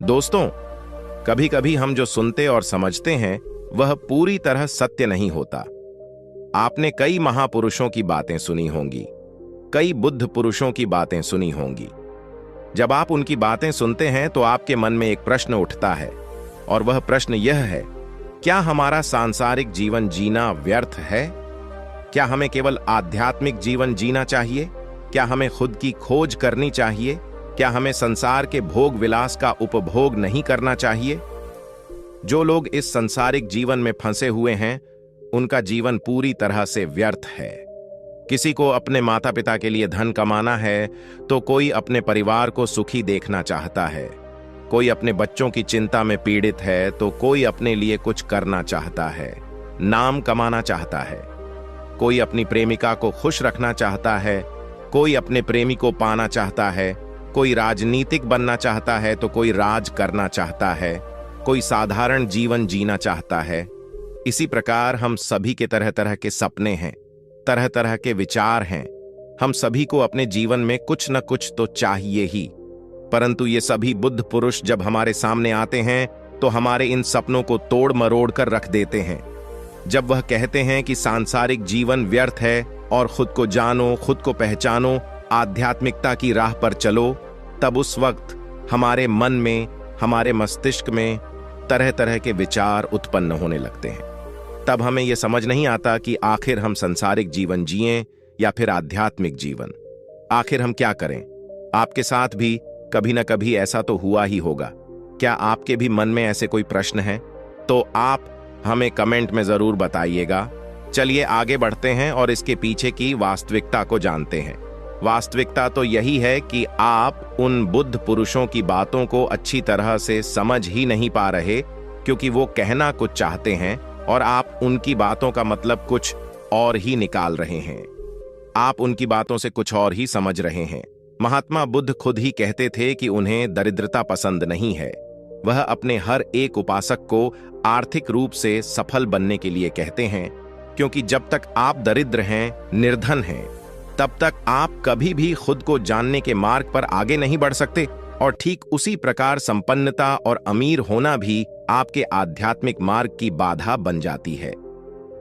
दोस्तों, कभी कभी हम जो सुनते और समझते हैं वह पूरी तरह सत्य नहीं होता। आपने कई महापुरुषों की बातें सुनी होंगी, कई बुद्ध पुरुषों की बातें सुनी होंगी। जब आप उनकी बातें सुनते हैं तो आपके मन में एक प्रश्न उठता है, और वह प्रश्न यह है, क्या हमारा सांसारिक जीवन जीना व्यर्थ है? क्या हमें केवल आध्यात्मिक जीवन जीना चाहिए? क्या हमें खुद की खोज करनी चाहिए? क्या हमें संसार के भोग विलास का उपभोग नहीं करना चाहिए? जो लोग इस सांसारिक जीवन में फंसे हुए हैं, उनका जीवन पूरी तरह से व्यर्थ है। किसी को अपने माता पिता के लिए धन कमाना है, तो कोई अपने परिवार को सुखी देखना चाहता है। कोई अपने बच्चों की चिंता में पीड़ित है, तो कोई अपने लिए कुछ करना चाहता है, नाम कमाना चाहता है। कोई अपनी प्रेमिका को खुश रखना चाहता है, कोई अपने प्रेमी को पाना चाहता है। कोई राजनीतिक बनना चाहता है, तो कोई राज करना चाहता है। कोई साधारण जीवन जीना चाहता है। इसी प्रकार हम सभी के तरह तरह के सपने हैं, तरह तरह के विचार हैं। हम सभी को अपने जीवन में कुछ न कुछ तो चाहिए ही। परंतु ये सभी बुद्ध पुरुष जब हमारे सामने आते हैं तो हमारे इन सपनों को तोड़ मरोड़ कर रख देते हैं। जब वह कहते हैं कि सांसारिक जीवन व्यर्थ है और खुद को जानो, खुद को पहचानो, आध्यात्मिकता की राह पर चलो, तब उस वक्त हमारे मन में, हमारे मस्तिष्क में तरह तरह के विचार उत्पन्न होने लगते हैं। तब हमें यह समझ नहीं आता कि आखिर हम सांसारिक जीवन जिएं या फिर आध्यात्मिक जीवन। आखिर हम क्या करें? आपके साथ भी कभी न कभी ऐसा तो हुआ ही होगा। क्या आपके भी मन में ऐसे कोई प्रश्न हैं? तो आप हमें कमेंट में जरूर बताइएगा। चलिए आगे बढ़ते हैं और इसके पीछे की वास्तविकता को जानते हैं। वास्तविकता तो यही है कि आप उन बुद्ध पुरुषों की बातों को अच्छी तरह से समझ ही नहीं पा रहे, क्योंकि वो कहना कुछ चाहते हैं और आप उनकी बातों का मतलब कुछ और ही निकाल रहे हैं। आप उनकी बातों से कुछ और ही समझ रहे हैं। महात्मा बुद्ध खुद ही कहते थे कि उन्हें दरिद्रता पसंद नहीं है। वह अपने हर एक उपासक को आर्थिक रूप से सफल बनने के लिए कहते हैं, क्योंकि जब तक आप दरिद्र हैं, निर्धन हैं, तब तक आप कभी भी खुद को जानने के मार्ग पर आगे नहीं बढ़ सकते। और ठीक उसी प्रकार संपन्नता और अमीर होना भी आपके आध्यात्मिक मार्ग की बाधा बन जाती है।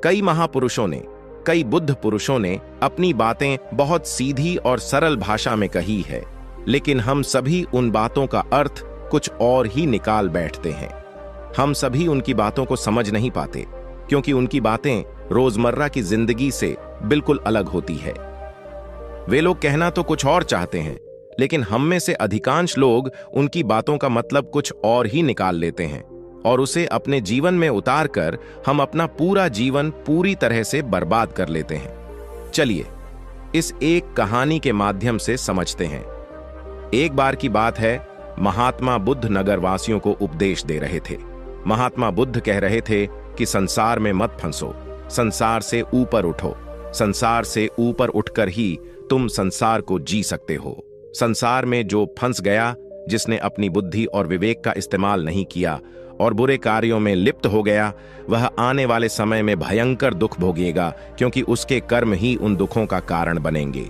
कई महापुरुषों ने, कई बुद्ध पुरुषों ने अपनी बातें बहुत सीधी और सरल भाषा में कही है, लेकिन हम सभी उन बातों का अर्थ कुछ और ही निकाल बैठते हैं। हम सभी उनकी बातों को समझ नहीं पाते, क्योंकि उनकी बातें रोजमर्रा की जिंदगी से बिल्कुल अलग होती है। वे लोग कहना तो कुछ और चाहते हैं, लेकिन हम में से अधिकांश लोग उनकी बातों का मतलब कुछ और ही निकाल लेते हैं और उसे अपने जीवन में उतारकर हम अपना पूरा जीवन पूरी तरह से बर्बाद कर लेते हैं। चलिए इस एक कहानी के माध्यम से समझते हैं। एक बार की बात है, महात्मा बुद्ध नगरवासियों को उपदेश दे रहे थे। महात्मा बुद्ध कह रहे थे कि संसार में मत फंसो, संसार से ऊपर उठो। संसार से ऊपर उठकर ही तुम संसार को जी सकते हो। संसार में जो फंस गया, जिसने अपनी बुद्धि और विवेक का इस्तेमाल नहीं किया और बुरे कार्यों में लिप्त हो गया, वह आने वाले समय में भयंकर दुख भोगेगा, क्योंकि उसके कर्म ही उन दुखों का कारण बनेंगे।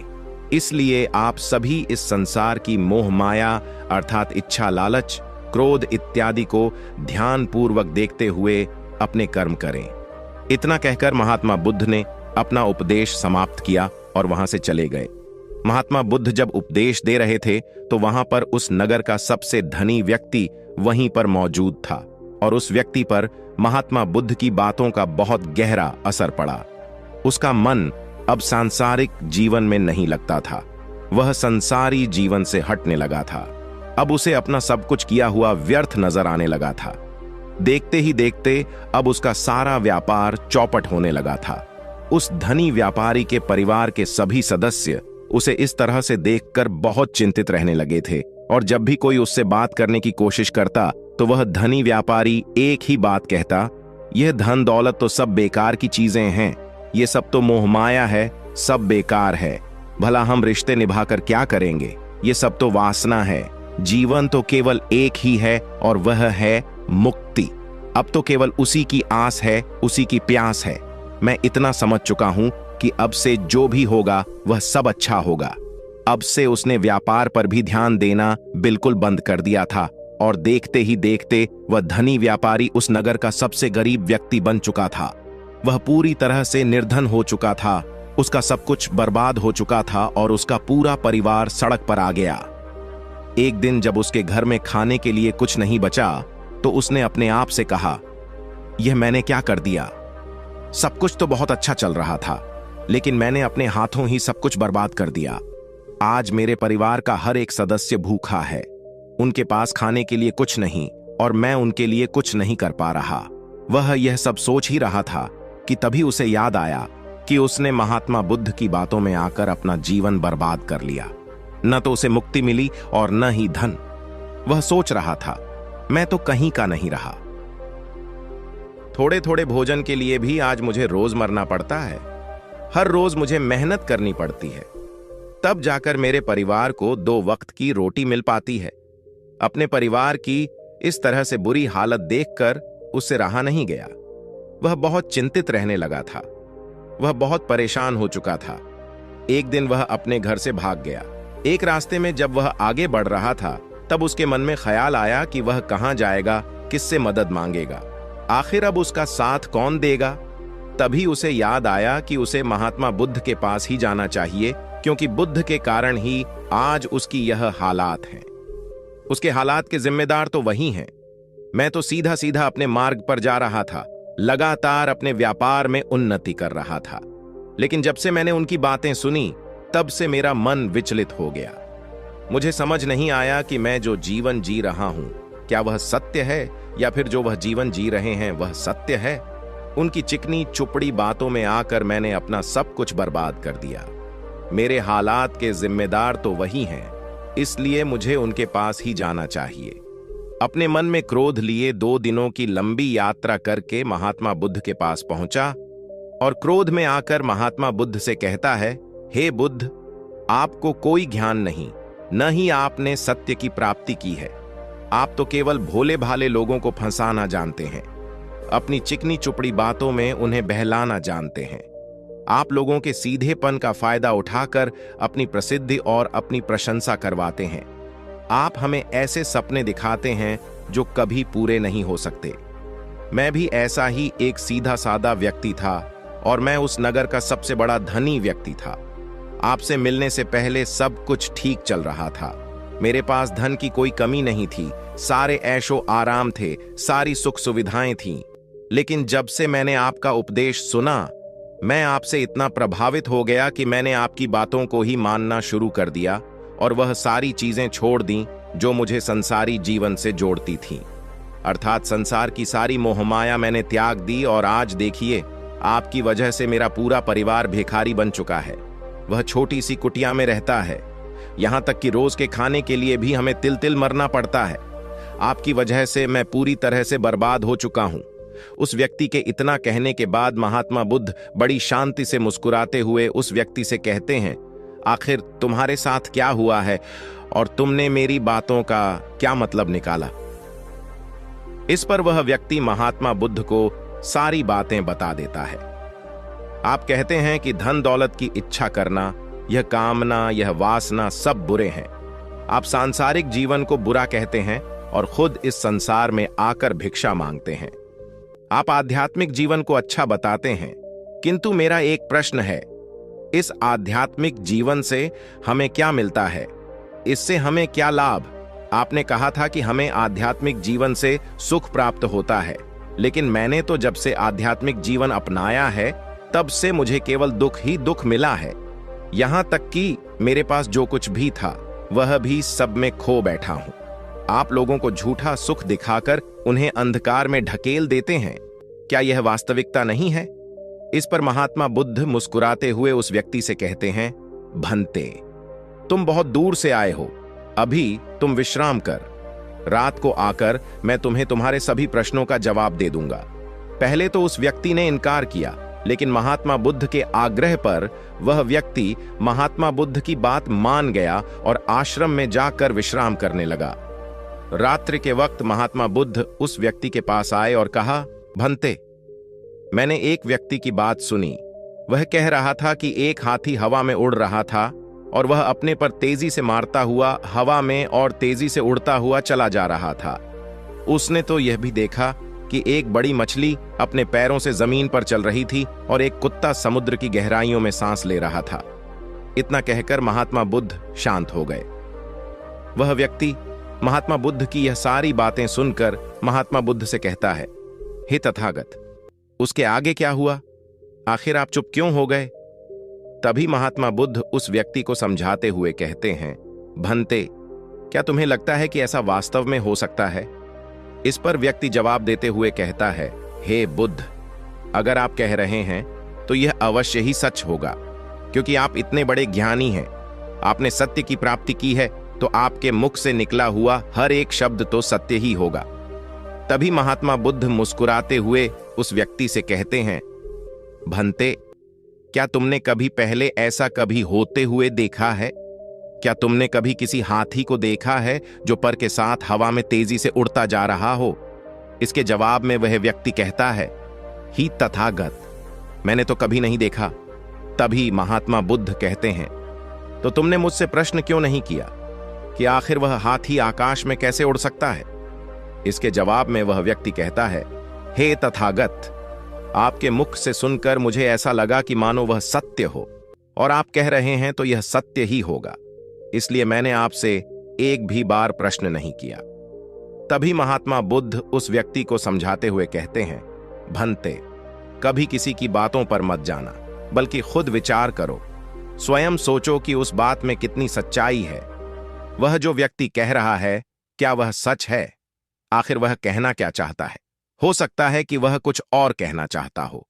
इसलिए आप सभी इस संसार की मोह माया अर्थात इच्छा, लालच, क्रोध इत्यादि को ध्यानपूर्वक देखते हुए अपने कर्म करें। इतना कहकर महात्मा बुद्ध ने अपना उपदेश समाप्त किया और वहां से चले गए। महात्मा बुद्ध जब उपदेश दे रहे थे तो वहां पर उस नगर का सबसे धनी व्यक्ति वहीं पर मौजूद था, और उस व्यक्ति पर महात्मा बुद्ध की बातों का बहुत गहरा असर पड़ा। उसका मन अब सांसारिक जीवन में नहीं लगता था। वह संसारी जीवन से हटने लगा था। अब उसे अपना सब कुछ किया हुआ व्यर्थ नजर आने लगा था। देखते ही देखते अब उसका सारा व्यापार चौपट होने लगा था। उस धनी व्यापारी के परिवार के सभी सदस्य उसे इस तरह से देखकर बहुत चिंतित रहने लगे थे, और जब भी कोई उससे बात करने की कोशिश करता तो वह धनी व्यापारी एक ही बात कहता, यह धन दौलत तो सब बेकार की चीजें हैं, ये सब तो मोह माया है, सब बेकार है। भला हम रिश्ते निभाकर क्या करेंगे? ये सब तो वासना है। जीवन तो केवल एक ही है और वह है मुक्ति। अब तो केवल उसी की आस है, उसी की प्यास है। मैं इतना समझ चुका हूं कि अब से जो भी होगा वह सब अच्छा होगा। अब से उसने व्यापार पर भी ध्यान देना बिल्कुल बंद कर दिया था और देखते ही देखते वह धनी व्यापारी उस नगर का सबसे गरीब व्यक्ति बन चुका था। वह पूरी तरह से निर्धन हो चुका था, उसका सब कुछ बर्बाद हो चुका था और उसका पूरा परिवार सड़क पर आ गया। एक दिन जब उसके घर में खाने के लिए कुछ नहीं बचा तो उसने अपने आप से कहा, यह मैंने क्या कर दिया? सब कुछ तो बहुत अच्छा चल रहा था, लेकिन मैंने अपने हाथों ही सब कुछ बर्बाद कर दिया। आज मेरे परिवार का हर एक सदस्य भूखा है, उनके पास खाने के लिए कुछ नहीं और मैं उनके लिए कुछ नहीं कर पा रहा। वह यह सब सोच ही रहा था कि तभी उसे याद आया कि उसने महात्मा बुद्ध की बातों में आकर अपना जीवन बर्बाद कर लिया। न तो उसे मुक्ति मिली और न ही धन। वह सोच रहा था, मैं तो कहीं का नहीं रहा। थोड़े थोड़े भोजन के लिए भी आज मुझे रोज मरना पड़ता है। हर रोज मुझे मेहनत करनी पड़ती है, तब जाकर मेरे परिवार को 2 वक्त की रोटी मिल पाती है। अपने परिवार की इस तरह से बुरी हालत देखकर उससे रहा नहीं गया। वह बहुत चिंतित रहने लगा था। वह बहुत परेशान हो चुका था। एक दिन वह अपने घर से भाग गया। एक रास्ते में जब वह आगे बढ़ रहा था तब उसके मन में ख्याल आया कि वह कहां जाएगा, किससे मदद मांगेगा, आखिर अब उसका साथ कौन देगा। तभी उसे याद आया कि उसे महात्मा बुद्ध के पास ही जाना चाहिए, क्योंकि बुद्ध के कारण ही आज उसकी यह हालात हैं। उसके हालात के जिम्मेदार तो वही हैं। मैं तो सीधा सीधा अपने मार्ग पर जा रहा था, लगातार अपने व्यापार में उन्नति कर रहा था, लेकिन जब से मैंने उनकी बातें सुनी तब से मेरा मन विचलित हो गया। मुझे समझ नहीं आया कि मैं जो जीवन जी रहा हूं क्या वह सत्य है या फिर जो वह जीवन जी रहे हैं वह सत्य है। उनकी चिकनी चुपड़ी बातों में आकर मैंने अपना सब कुछ बर्बाद कर दिया। मेरे हालात के जिम्मेदार तो वही हैं, इसलिए मुझे उनके पास ही जाना चाहिए। अपने मन में क्रोध लिए 2 दिनों की लंबी यात्रा करके महात्मा बुद्ध के पास पहुंचा और क्रोध में आकर महात्मा बुद्ध से कहता है, हे बुद्ध, आपको कोई ज्ञान नहीं, न ही आपने सत्य की प्राप्ति की है। आप तो केवल भोले भाले लोगों को फंसाना जानते हैं, अपनी चिकनी चुपड़ी बातों में उन्हें बहलाना जानते हैं। आप लोगों के सीधेपन का फायदा उठाकर अपनी प्रसिद्धि और अपनी प्रशंसा करवाते हैं। आप हमें ऐसे सपने दिखाते हैं जो कभी पूरे नहीं हो सकते। मैं भी ऐसा ही एक सीधा साधा व्यक्ति था और मैं उस नगर का सबसे बड़ा धनी व्यक्ति था। आपसे मिलने से पहले सब कुछ ठीक चल रहा था। मेरे पास धन की कोई कमी नहीं थी, सारे ऐशो आराम थे, सारी सुख सुविधाएं थीं। लेकिन जब से मैंने आपका उपदेश सुना, मैं आपसे इतना प्रभावित हो गया कि मैंने आपकी बातों को ही मानना शुरू कर दिया और वह सारी चीजें छोड़ दी जो मुझे संसारी जीवन से जोड़ती थीं। अर्थात संसार की सारी मोहमाया मैंने त्याग दी और आज देखिए, आपकी वजह से मेरा पूरा परिवार भिखारी बन चुका है। वह छोटी सी कुटिया में रहता है, यहां तक कि रोज के खाने के लिए भी हमें तिल तिल मरना पड़ता है। आपकी वजह से मैं पूरी तरह से बर्बाद हो चुका हूं। उस व्यक्ति के इतना कहने के बाद महात्मा बुद्ध बड़ी शांति से मुस्कुराते हुए उस व्यक्ति से कहते हैं, आखिर तुम्हारे साथ क्या हुआ है और तुमने मेरी बातों का क्या मतलब निकाला? इस पर वह व्यक्ति महात्मा बुद्ध को सारी बातें बता देता है। आप कहते हैं कि धन दौलत की इच्छा करना, यह कामना, यह वासना सब बुरे हैं। आप सांसारिक जीवन को बुरा कहते हैं और खुद इस संसार में आकर भिक्षा मांगते हैं। आप आध्यात्मिक जीवन को अच्छा बताते हैं, किंतु मेरा एक प्रश्न है, इस आध्यात्मिक जीवन से हमें क्या मिलता है? इससे हमें क्या लाभ? आपने कहा था कि हमें आध्यात्मिक जीवन से सुख प्राप्त होता है, लेकिन मैंने तो जब से आध्यात्मिक जीवन अपनाया है तब से मुझे केवल दुख ही दुख मिला है। यहां तक कि मेरे पास जो कुछ भी था वह भी सब में खो बैठा हूं। आप लोगों को झूठा सुख दिखाकर उन्हें अंधकार में ढकेल देते हैं। क्या यह वास्तविकता नहीं है? इस पर महात्मा बुद्ध मुस्कुराते हुए उस व्यक्ति से कहते हैं, भंते, तुम बहुत दूर से आए हो, अभी तुम विश्राम कर। रात को आकर मैं तुम्हें तुम्हारे सभी प्रश्नों का जवाब दे दूंगा। पहले तो उस व्यक्ति ने इनकार किया, लेकिन महात्मा बुद्ध के आग्रह पर वह व्यक्ति महात्मा बुद्ध की बात मान गया और आश्रम में जाकर विश्राम करने लगा। रात्रि के वक्त महात्मा बुद्ध उस व्यक्ति के पास आए और कहा, भंते, मैंने एक व्यक्ति की बात सुनी। वह कह रहा था कि एक हाथी हवा में उड़ रहा था और वह अपने पर तेजी से मारता हुआ हवा में और तेजी से उड़ता हुआ चला जा रहा था। उसने तो यह भी देखा कि एक बड़ी मछली अपने पैरों से जमीन पर चल रही थी और एक कुत्ता समुद्र की गहराइयों में सांस ले रहा था। इतना कहकर महात्मा बुद्ध शांत हो गए। वह व्यक्ति महात्मा बुद्ध की यह सारी बातें सुनकर महात्मा बुद्ध से कहता है, हे तथागत, उसके आगे क्या हुआ? आखिर आप चुप क्यों हो गए? तभी महात्मा बुद्ध उस व्यक्ति को समझाते हुए कहते हैं, भंते, क्या तुम्हें लगता है कि ऐसा वास्तव में हो सकता है? इस पर व्यक्ति जवाब देते हुए कहता है, हे बुद्ध, अगर आप कह रहे हैं तो यह अवश्य ही सच होगा, क्योंकि आप इतने बड़े ज्ञानी हैं। आपने सत्य की प्राप्ति की है, तो आपके मुख से निकला हुआ हर एक शब्द तो सत्य ही होगा। तभी महात्मा बुद्ध मुस्कुराते हुए उस व्यक्ति से कहते हैं, भंते, क्या तुमने कभी पहले ऐसा कभी होते हुए देखा है? क्या तुमने कभी किसी हाथी को देखा है जो पर के साथ हवा में तेजी से उड़ता जा रहा हो? इसके जवाब में वह व्यक्ति कहता है, ही तथागत, मैंने तो कभी नहीं देखा। तभी महात्मा बुद्ध कहते हैं, तो तुमने मुझसे प्रश्न क्यों नहीं किया कि आखिर वह हाथी आकाश में कैसे उड़ सकता है? इसके जवाब में वह व्यक्ति कहता है, हे तथागत, आपके मुख से सुनकर मुझे ऐसा लगा कि मानो वह सत्य हो, और आप कह रहे हैं तो यह सत्य ही होगा, इसलिए मैंने आपसे एक भी बार प्रश्न नहीं किया। तभी महात्मा बुद्ध उस व्यक्ति को समझाते हुए कहते हैं, भंते, कभी किसी की बातों पर मत जाना, बल्कि खुद विचार करो, स्वयं सोचो कि उस बात में कितनी सच्चाई है। वह जो व्यक्ति कह रहा है, क्या वह सच है? आखिर वह कहना क्या चाहता है? हो सकता है कि वह कुछ और कहना चाहता हो,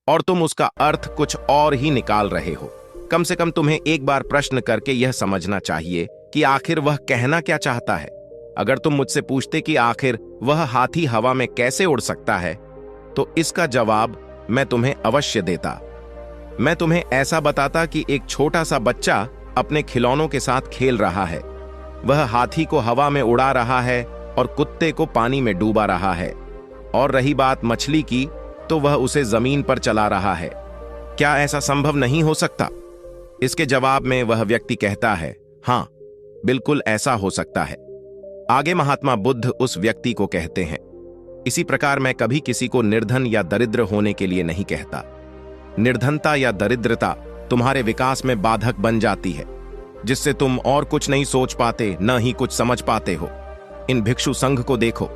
और तुम उसका अर्थ कुछ और ही निकाल रहे हो। कम से कम तुम्हें एक बार प्रश्न करके यह समझना चाहिए कि आखिर वह कहना क्या चाहता है। अगर तुम मुझसे पूछते कि आखिर वह हाथी हवा में कैसे उड़ सकता है, तो इसका जवाब मैं तुम्हें अवश्य देता। मैं तुम्हें ऐसा बताता कि एक छोटा सा बच्चा अपने खिलौनों के साथ खेल रहा है। वह हाथी को हवा में उड़ा रहा है और कुत्ते को पानी में डूबा रहा है। और रही बात मछली की, तो वह उसे जमीन पर चला रहा है। क्या ऐसा संभव नहीं हो सकता? इसके जवाब में वह व्यक्ति कहता है, हाँ, बिल्कुल ऐसा हो सकता है। आगे महात्मा बुद्ध उस व्यक्ति को कहते हैं, इसी प्रकार मैं कभी किसी को निर्धन या दरिद्र होने के लिए नहीं कहता। निर्धनता या दरिद्रता तुम्हारे विकास में बाधक बन जाती है, जिससे तुम और कुछ नहीं सोच पाते, न ही कुछ समझ पाते हो। इन भिक्षु संघ को देखो,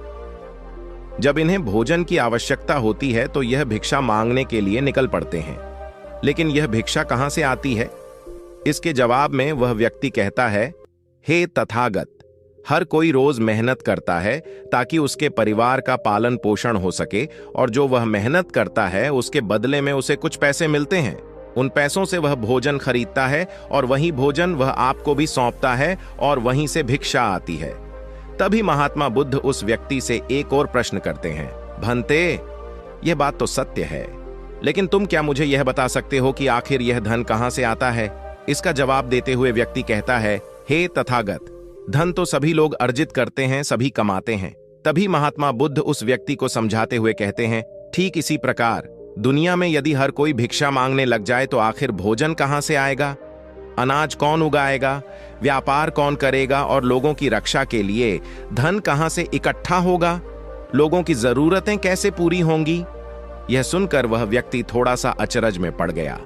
जब इन्हें भोजन की आवश्यकता होती है तो यह भिक्षा मांगने के लिए निकल पड़ते हैं, लेकिन यह भिक्षा कहां से आती है? इसके जवाब में वह व्यक्ति कहता है, हे तथागत, हर कोई रोज मेहनत करता है ताकि उसके परिवार का पालन पोषण हो सके, और जो वह मेहनत करता है उसके बदले में उसे कुछ पैसे मिलते हैं। उन पैसों से वह भोजन खरीदता है, और वही भोजन वह आपको भी सौंपता है, और वहीं से भिक्षा आती है। तभी महात्मा बुद्ध उस व्यक्ति से एक और प्रश्न करते हैं, भंते, यह बात तो सत्य है, लेकिन तुम क्या मुझे यह बता सकते हो कि आखिर यह धन कहां से आता है? इसका जवाब देते हुए व्यक्ति कहता है, हे तथागत, धन तो सभी लोग अर्जित करते हैं, सभी कमाते हैं। तभी महात्मा बुद्ध उस व्यक्ति को समझाते हुए कहते हैं, ठीक इसी प्रकार दुनिया में यदि हर कोई भिक्षा मांगने लग जाए तो आखिर भोजन कहां से आएगा? अनाज कौन उगाएगा? व्यापार कौन करेगा? और लोगों की रक्षा के लिए धन कहां से इकट्ठा होगा? लोगों की जरूरतें कैसे पूरी होंगी? यह सुनकर वह व्यक्ति थोड़ा सा अचरज में पड़ गया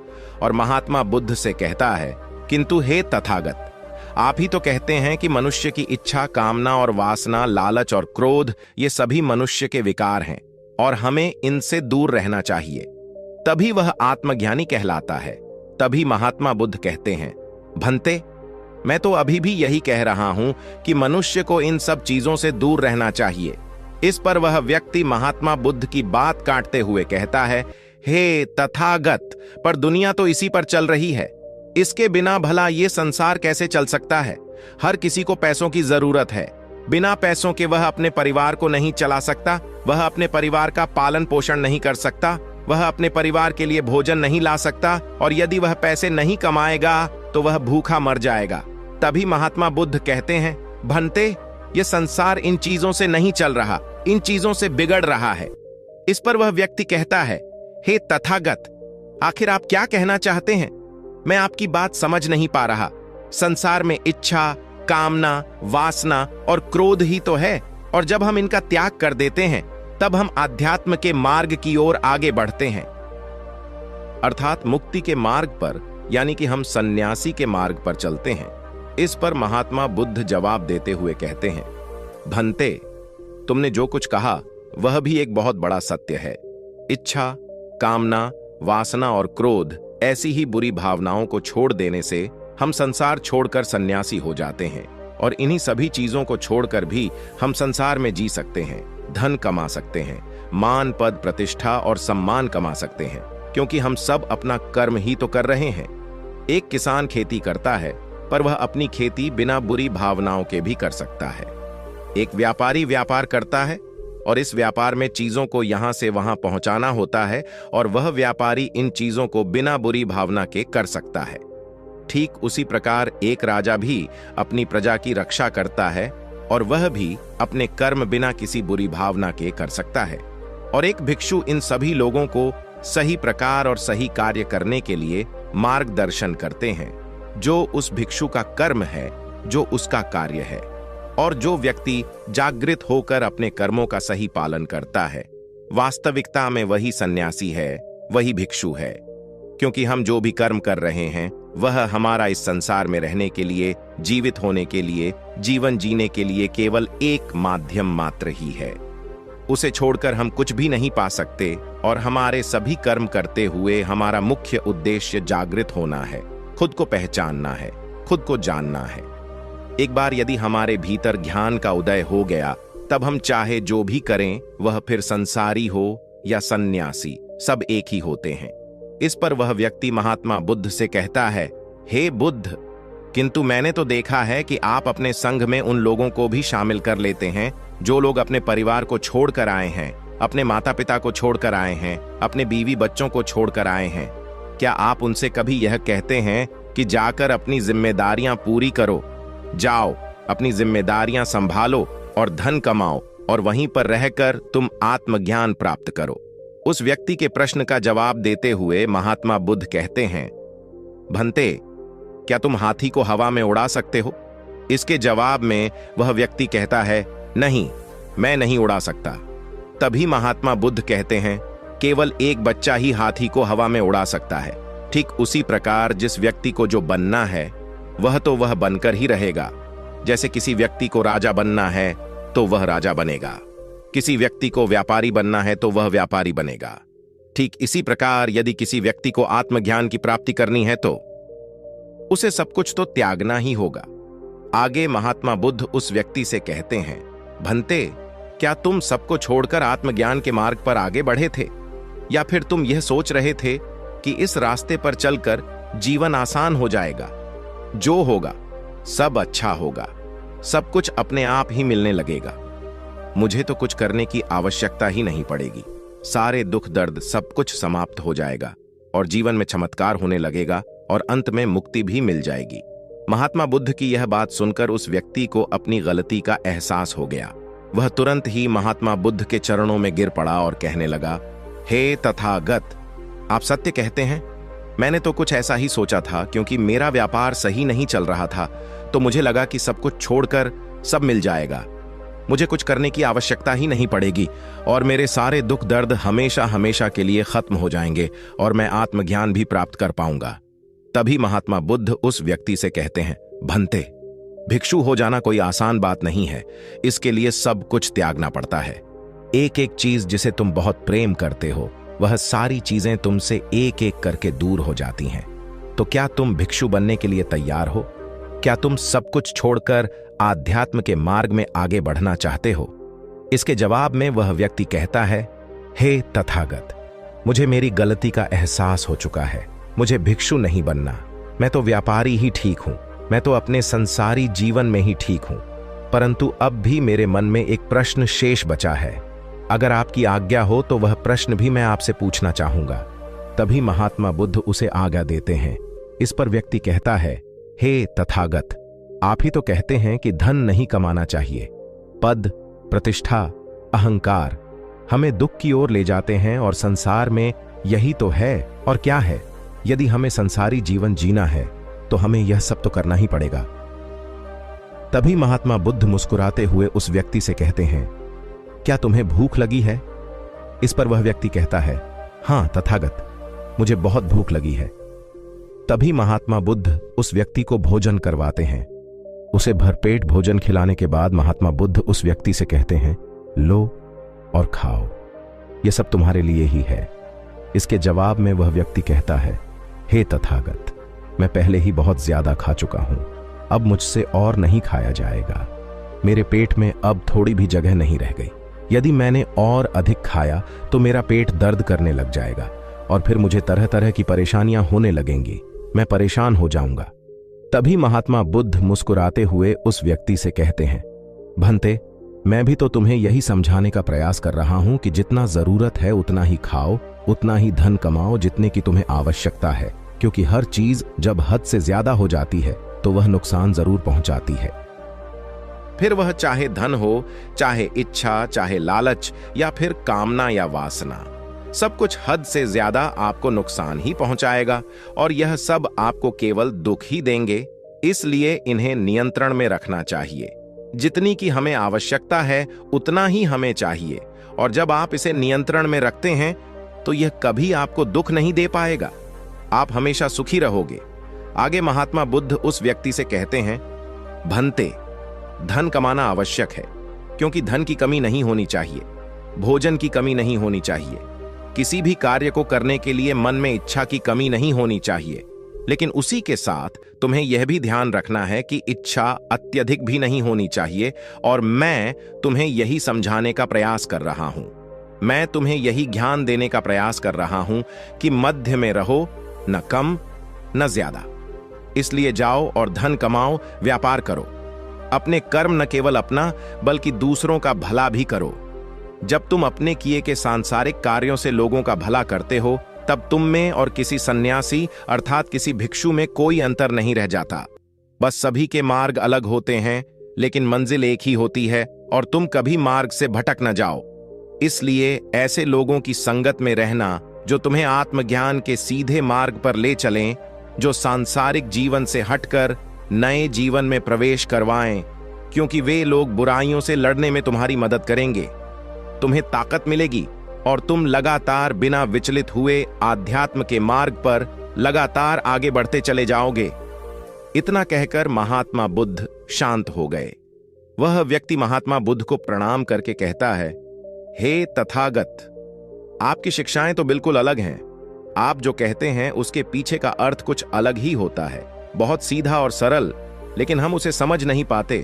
और महात्मा बुद्ध से कहता है, किंतु हे तथागत, आप ही तो कहते हैं कि मनुष्य की इच्छा, कामना और वासना, लालच और क्रोध, ये सभी मनुष्य के विकार हैं और हमें इनसे दूर रहना चाहिए, तभी वह आत्मज्ञानी कहलाता है। तभी महात्मा बुद्ध कहते हैं, भंते, मैं तो अभी भी यही कह रहा हूं कि मनुष्य को इन सब चीजों से दूर रहना चाहिए। इस पर वह व्यक्ति महात्मा बुद्ध की बात काटते हुए कहता है, हे तथागत, पर दुनिया तो इसी पर चल रही है, इसके बिना भला ये संसार कैसे चल सकता है? हर किसी को पैसों की जरूरत है, बिना पैसों के वह अपने परिवार को नहीं चला सकता, वह अपने परिवार का पालन पोषण नहीं कर सकता, वह अपने परिवार के लिए भोजन नहीं ला सकता, और यदि वह पैसे नहीं कमाएगा तो वह भूखा मर जाएगा। तभी महात्मा बुद्ध कहते हैं, भंते, ये संसार इन चीजों से नहीं चल रहा, इन चीजों से बिगड़ रहा है। इस पर वह व्यक्ति कहता है, हे तथागत, आखिर आप क्या कहना चाहते हैं? मैं आपकी बात समझ नहीं पा रहा। संसार में इच्छा, कामना, वासना और क्रोध ही तो है, और जब हम इनका त्याग कर देते हैं तब हम आध्यात्म के मार्ग की ओर आगे बढ़ते हैं, अर्थात मुक्ति के मार्ग पर, यानी कि हम सन्यासी के मार्ग पर चलते हैं। इस पर महात्मा बुद्ध जवाब देते हुए कहते हैं, भंते, तुमने जो कुछ कहा वह भी एक बहुत बड़ा सत्य है। इच्छा, कामना, वासना और क्रोध ऐसी ही बुरी भावनाओं को छोड़ देने से हम संसार छोड़कर सन्यासी हो जाते हैं, और इन्हीं सभी चीजों को छोड़कर भी हम संसार में जी सकते हैं, धन कमा सकते हैं, मान, पद, प्रतिष्ठा और सम्मान कमा सकते हैं, क्योंकि हम सब अपना कर्म ही तो कर रहे हैं। एक किसान खेती करता है, पर वह अपनी खेती बिना बुरी भावनाओं के भी कर सकता है। एक व्यापारी व्यापार करता है, और इस व्यापार में चीजों को यहां से वहां पहुंचाना होता है, और वह व्यापारी इन चीजों को बिना बुरी भावना के कर सकता है। ठीक उसी प्रकार एक राजा भी अपनी प्रजा की रक्षा करता है, और वह भी अपने कर्म बिना किसी बुरी भावना के कर सकता है। और एक भिक्षु इन सभी लोगों को सही प्रकार और सही कार्य करने के लिए मार्गदर्शन करते हैं, जो उस भिक्षु का कर्म है, जो उसका कार्य है। और जो व्यक्ति जागृत होकर अपने कर्मों का सही पालन करता है, वास्तविकता में वही सन्यासी है, वही भिक्षु है, क्योंकि हम जो भी कर्म कर रहे हैं वह हमारा इस संसार में रहने के लिए, जीवित होने के लिए, जीवन जीने के लिए केवल एक माध्यम मात्र ही है। उसे छोड़कर हम कुछ भी नहीं पा सकते, और हमारे सभी कर्म करते हुए हमारा मुख्य उद्देश्य जागृत होना है, खुद को पहचानना है, खुद को जानना है। एक बार यदि हमारे भीतर ज्ञान का उदय हो गया, तब हम चाहे जो भी करें, वह फिर संसारी हो या सन्यासी, सब एक ही होते हैं। इस पर वह व्यक्ति महात्मा बुद्ध से कहता है, हे बुद्ध, किंतु मैंने तो देखा है कि आप अपने संघ में उन लोगों को भी शामिल कर लेते हैं जो लोग अपने परिवार को छोड़कर आए हैं, अपने माता पिता को छोड़कर आए हैं, अपने बीवी बच्चों को छोड़कर आए हैं। क्या आप उनसे कभी यह कहते हैं कि जाकर अपनी जिम्मेदारियां पूरी करो, जाओ अपनी जिम्मेदारियां संभालो और धन कमाओ, और वहीं पर रहकर तुम आत्मज्ञान प्राप्त करो? उस व्यक्ति के प्रश्न का जवाब देते हुए महात्मा बुद्ध कहते हैं, भंते, क्या तुम हाथी को हवा में उड़ा सकते हो? इसके जवाब में वह व्यक्ति कहता है, नहीं, मैं नहीं उड़ा सकता। तभी महात्मा बुद्ध कहते हैं, केवल एक बच्चा ही हाथी को हवा में उड़ा सकता है। ठीक उसी प्रकार जिस व्यक्ति को जो बनना है वह तो वह बनकर ही रहेगा। जैसे किसी व्यक्ति को राजा बनना है तो वह राजा बनेगा, किसी व्यक्ति को व्यापारी बनना है तो वह व्यापारी बनेगा। ठीक इसी प्रकार यदि किसी व्यक्ति को आत्मज्ञान की प्राप्ति करनी है तो उसे सब कुछ तो त्यागना ही होगा। आगे महात्मा बुद्ध उस व्यक्ति से कहते हैं, भंते, क्या तुम सबको छोड़कर आत्मज्ञान के मार्ग पर आगे बढ़े थे, या फिर तुम यह सोच रहे थे कि इस रास्ते पर चलकर जीवन आसान हो जाएगा? जो होगा सब अच्छा होगा, सब कुछ अपने आप ही मिलने लगेगा। मुझे तो कुछ करने की आवश्यकता ही नहीं पड़ेगी, सारे दुख दर्द सब कुछ समाप्त हो जाएगा और जीवन में चमत्कार होने लगेगा और अंत में मुक्ति भी मिल जाएगी। महात्मा बुद्ध की यह बात सुनकर उस व्यक्ति को अपनी गलती का एहसास हो गया। वह तुरंत ही महात्मा बुद्ध के चरणों में गिर पड़ा और कहने लगा, हे तथागत, आप सत्य कहते हैं। मैंने तो कुछ ऐसा ही सोचा था, क्योंकि मेरा व्यापार सही नहीं चल रहा था, तो मुझे लगा कि सब कुछ छोड़कर सब मिल जाएगा, मुझे कुछ करने की आवश्यकता ही नहीं पड़ेगी और मेरे सारे दुख दर्द हमेशा हमेशा के लिए खत्म हो जाएंगे और मैं आत्मज्ञान भी प्राप्त कर पाऊंगा। तभी महात्मा बुद्ध उस व्यक्ति से कहते हैं, भंते, भिक्षु हो जाना कोई आसान बात नहीं है, इसके लिए सब कुछ त्यागना पड़ता है। एक एक चीज जिसे तुम बहुत प्रेम करते हो, वह सारी चीजें तुमसे एक एक करके दूर हो जाती हैं। तो क्या तुम भिक्षु बनने के लिए तैयार हो? क्या तुम सब कुछ छोड़कर आध्यात्म के मार्ग में आगे बढ़ना चाहते हो? इसके जवाब में वह व्यक्ति कहता है, हे तथागत, मुझे मेरी गलती का एहसास हो चुका है, मुझे भिक्षु नहीं बनना, मैं तो व्यापारी ही ठीक हूं, मैं तो अपने संसारी जीवन में ही ठीक हूं। परंतु अब भी मेरे मन में एक प्रश्न शेष बचा है, अगर आपकी आज्ञा हो तो वह प्रश्न भी मैं आपसे पूछना चाहूंगा। तभी महात्मा बुद्ध उसे आज्ञा देते हैं। इस पर व्यक्ति कहता है, हे तथागत, आप ही तो कहते हैं कि धन नहीं कमाना चाहिए, पद, प्रतिष्ठा, अहंकार हमें दुख की ओर ले जाते हैं और संसार में यही तो है। और क्या है? यदि हमें संसारी जीवन जीना है तो हमें यह सब तो करना ही पड़ेगा। तभी महात्मा बुद्ध मुस्कुराते हुए उस व्यक्ति से कहते हैं, क्या तुम्हें भूख लगी है? इस पर वह व्यक्ति कहता है, हां तथागत, मुझे बहुत भूख लगी है। तभी महात्मा बुद्ध उस व्यक्ति को भोजन करवाते हैं। उसे भरपेट भोजन खिलाने के बाद महात्मा बुद्ध उस व्यक्ति से कहते हैं, लो और खाओ, यह सब तुम्हारे लिए ही है। इसके जवाब में वह व्यक्ति कहता है, हे तथागत, मैं पहले ही बहुत ज्यादा खा चुका हूं, अब मुझसे और नहीं खाया जाएगा। मेरे पेट में अब थोड़ी भी जगह नहीं रह गई। यदि मैंने और अधिक खाया तो मेरा पेट दर्द करने लग जाएगा और फिर मुझे तरह तरह की परेशानियां होने लगेंगी, मैं परेशान हो जाऊंगा। तभी महात्मा बुद्ध मुस्कुराते हुए उस व्यक्ति से कहते हैं, भंते, मैं भी तो तुम्हें यही समझाने का प्रयास कर रहा हूं कि जितना जरूरत है उतना ही खाओ, उतना ही धन कमाओ जितने की तुम्हें आवश्यकता है, क्योंकि हर चीज जब हद से ज्यादा हो जाती है तो वह नुकसान जरूर पहुंचाती है। फिर वह चाहे धन हो, चाहे इच्छा, चाहे लालच या फिर कामना या वासना, सब कुछ हद से ज्यादा आपको नुकसान ही पहुंचाएगा और यह सब आपको केवल दुख ही देंगे। इसलिए इन्हें नियंत्रण में रखना चाहिए। जितनी की हमें आवश्यकता है उतना ही हमें चाहिए, और जब आप इसे नियंत्रण में रखते हैं तो यह कभी आपको दुख नहीं दे पाएगा, आप हमेशा सुखी रहोगे। आगे महात्मा बुद्ध उस व्यक्ति से कहते हैं, भंते, धन कमाना आवश्यक है, क्योंकि धन की कमी नहीं होनी चाहिए, भोजन की कमी नहीं होनी चाहिए, किसी भी कार्य को करने के लिए मन में इच्छा की कमी नहीं होनी चाहिए। लेकिन उसी के साथ तुम्हें यह भी ध्यान रखना है कि इच्छा अत्यधिक भी नहीं होनी चाहिए, और मैं तुम्हें यही समझाने का प्रयास कर रहा हूं, मैं तुम्हें यही ज्ञान देने का प्रयास कर रहा हूं कि मध्य में रहो, न कम न ज्यादा। इसलिए जाओ और धन कमाओ, व्यापार करो, अपने कर्म न केवल अपना बल्कि दूसरों का भला भी करो। जब तुम अपने किए के सांसारिक कार्यों से लोगों का भला करते हो, तब तुम में और किसी सन्यासी अर्थात किसी भिक्षु में कोई अंतर नहीं रह जाता। बस सभी के मार्ग अलग होते हैं, लेकिन मंजिल एक ही होती है, और तुम कभी मार्ग से भटक न जाओ। इसलिए ऐसे लोगों की संगत में रहना जो तुम्हें आत्मज्ञान के सीधे मार्ग पर ले चलें, जो सांसारिक जीवन से हटकर नए जीवन में प्रवेश करवाएं, क्योंकि वे लोग बुराइयों से लड़ने में तुम्हारी मदद करेंगे। तुम्हें ताकत मिलेगी और तुम लगातार बिना विचलित हुए आध्यात्म के मार्ग पर लगातार आगे बढ़ते चले जाओगे। इतना कहकर महात्मा बुद्ध शांत हो गए। वह व्यक्ति महात्मा बुद्ध को प्रणाम करके कहता है, हे तथागत, आपकी शिक्षाएं तो बिल्कुल अलग हैं। आप जो कहते हैं उसके पीछे का अर्थ कुछ अलग ही होता है, बहुत सीधा और सरल, लेकिन हम उसे समझ नहीं पाते।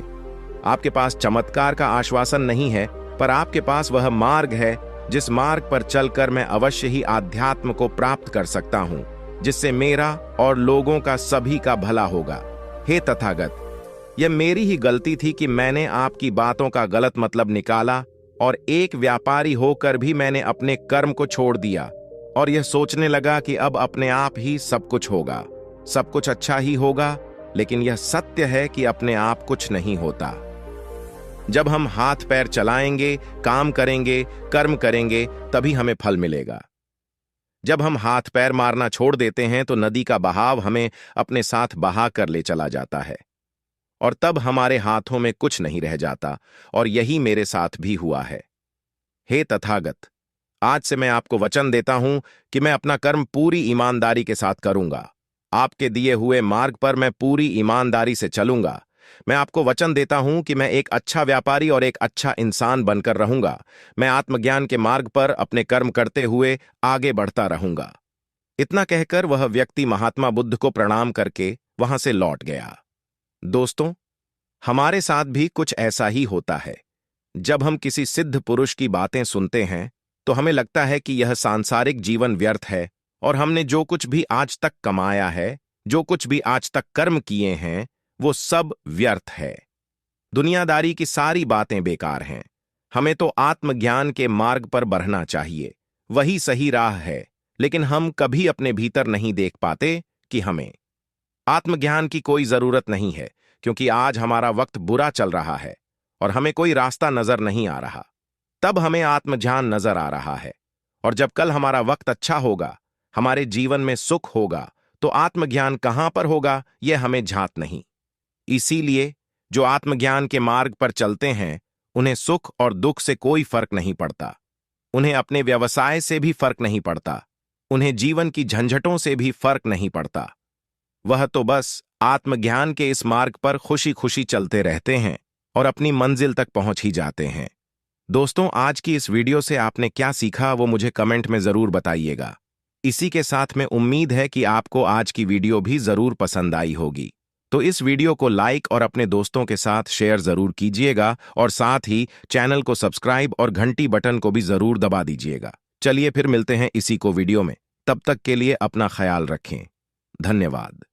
आपके पास चमत्कार का आश्वासन नहीं है, पर आपके पास वह मार्ग है जिस मार्ग पर चलकर मैं अवश्य ही आध्यात्म को प्राप्त कर सकता हूं, जिससे मेरा और लोगों का सभी का भला होगा। हे तथागत, यह मेरी ही गलती थी कि मैंने आपकी बातों का गलत मतलब निकाला, और एक व्यापारी होकर भी मैंने अपने कर्म को छोड़ दिया और यह सोचने लगा कि अब अपने आप ही सब कुछ होगा, सब कुछ अच्छा ही होगा। लेकिन यह सत्य है कि अपने आप कुछ नहीं होता। जब हम हाथ पैर चलाएंगे, काम करेंगे, कर्म करेंगे, तभी हमें फल मिलेगा। जब हम हाथ पैर मारना छोड़ देते हैं तो नदी का बहाव हमें अपने साथ बहा कर ले चला जाता है, और तब हमारे हाथों में कुछ नहीं रह जाता, और यही मेरे साथ भी हुआ है। हे तथागत, आज से मैं आपको वचन देता हूं कि मैं अपना कर्म पूरी ईमानदारी के साथ करूंगा। आपके दिए हुए मार्ग पर मैं पूरी ईमानदारी से चलूंगा। मैं आपको वचन देता हूं कि मैं एक अच्छा व्यापारी और एक अच्छा इंसान बनकर रहूंगा। मैं आत्मज्ञान के मार्ग पर अपने कर्म करते हुए आगे बढ़ता रहूंगा। इतना कहकर वह व्यक्ति महात्मा बुद्ध को प्रणाम करके वहां से लौट गया। दोस्तों, हमारे साथ भी कुछ ऐसा ही होता है। जब हम किसी सिद्ध पुरुष की बातें सुनते हैं तो हमें लगता है कि यह सांसारिक जीवन व्यर्थ है, और हमने जो कुछ भी आज तक कमाया है, जो कुछ भी आज तक कर्म किए हैं, वो सब व्यर्थ है। दुनियादारी की सारी बातें बेकार हैं। हमें तो आत्मज्ञान के मार्ग पर बढ़ना चाहिए, वही सही राह है। लेकिन हम कभी अपने भीतर नहीं देख पाते कि हमें आत्मज्ञान की कोई जरूरत नहीं है, क्योंकि आज हमारा वक्त बुरा चल रहा है और हमें कोई रास्ता नजर नहीं आ रहा। तब हमें आत्मज्ञान नजर आ रहा है, और जब कल हमारा वक्त अच्छा होगा, हमारे जीवन में सुख होगा, तो आत्मज्ञान कहां पर होगा यह हमें झात नहीं। इसीलिए जो आत्मज्ञान के मार्ग पर चलते हैं उन्हें सुख और दुख से कोई फर्क नहीं पड़ता, उन्हें अपने व्यवसाय से भी फर्क नहीं पड़ता, उन्हें जीवन की झंझटों से भी फर्क नहीं पड़ता। वह तो बस आत्मज्ञान के इस मार्ग पर खुशी खुशी चलते रहते हैं और अपनी मंजिल तक पहुंच ही जाते हैं। दोस्तों, आज की इस वीडियो से आपने क्या सीखा वो मुझे कमेंट में जरूर बताइएगा। इसी के साथ में उम्मीद है कि आपको आज की वीडियो भी जरूर पसंद आई होगी। तो इस वीडियो को लाइक और अपने दोस्तों के साथ शेयर जरूर कीजिएगा और साथ ही चैनल को सब्सक्राइब और घंटी बटन को भी जरूर दबा दीजिएगा। चलिए फिर मिलते हैं इसी को वीडियो में। तब तक के लिए अपना ख्याल रखें। धन्यवाद।